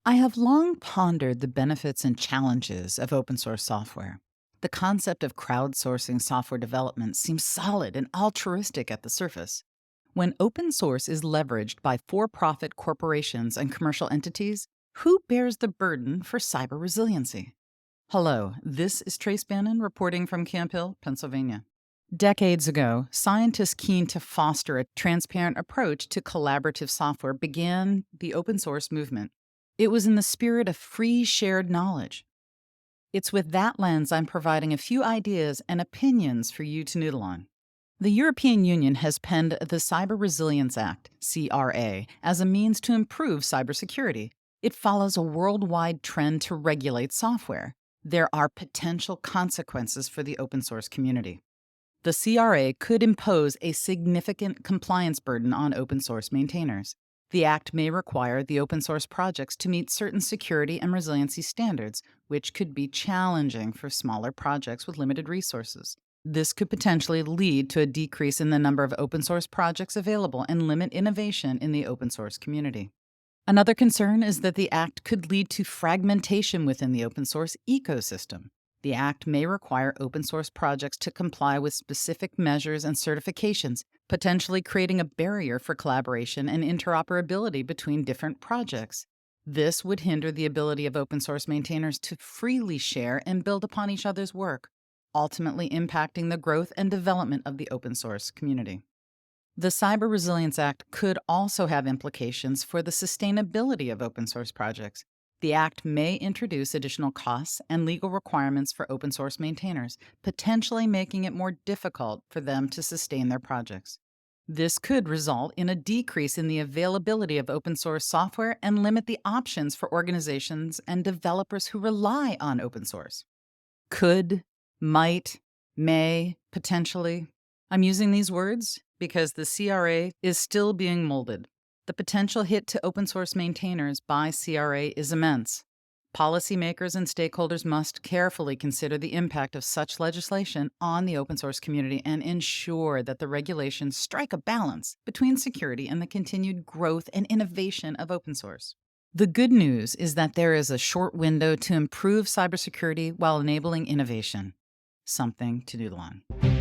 I have long pondered the benefits and challenges of open source software. The concept of crowdsourcing software development seems solid and altruistic at the surface. When open source is leveraged by for profit corporations and commercial entities, who bears the burden for cyber resiliency? Hello, this is Trac Bannon reporting from Camp Hill, Pennsylvania. Decades ago, scientists keen to foster a transparent approach to collaborative software began the open source movement. It was in the spirit of free shared knowledge. It's with that lens I'm providing a few ideas and opinions for you to noodle on. The European Union has penned the Cyber Resilience Act, CRA, as a means to improve cybersecurity. It follows a worldwide trend to regulate software. There are potential consequences for the open source community. The CRA could impose a significant compliance burden on open source maintainers. The Act may require the open source projects to meet certain security and resiliency standards, which could be challenging for smaller projects with limited resources. This could potentially lead to a decrease in the number of open source projects available and limit innovation in the open source community. Another concern is that the Act could lead to fragmentation within the open source ecosystem. The Act may require open source projects to comply with specific measures and certifications, potentially creating a barrier for collaboration and interoperability between different projects. This would hinder the ability of open source maintainers to freely share and build upon each other's work, ultimately impacting the growth and development of the open source community. The Cyber Resilience Act could also have implications for the sustainability of open source projects. The Act may introduce additional costs and legal requirements for open source maintainers, potentially making it more difficult for them to sustain their projects. This could result in a decrease in the availability of open source software and limit the options for organizations and developers who rely on open source. Could, might, may, potentially. I'm using these words because the CRA is still being molded. The potential hit to open source maintainers by CRA is immense. Policymakers and stakeholders must carefully consider the impact of such legislation on the open source community and ensure that the regulations strike a balance between security and the continued growth and innovation of open source. The good news is that there is a short window to improve cybersecurity while enabling innovation. Something to noodle on.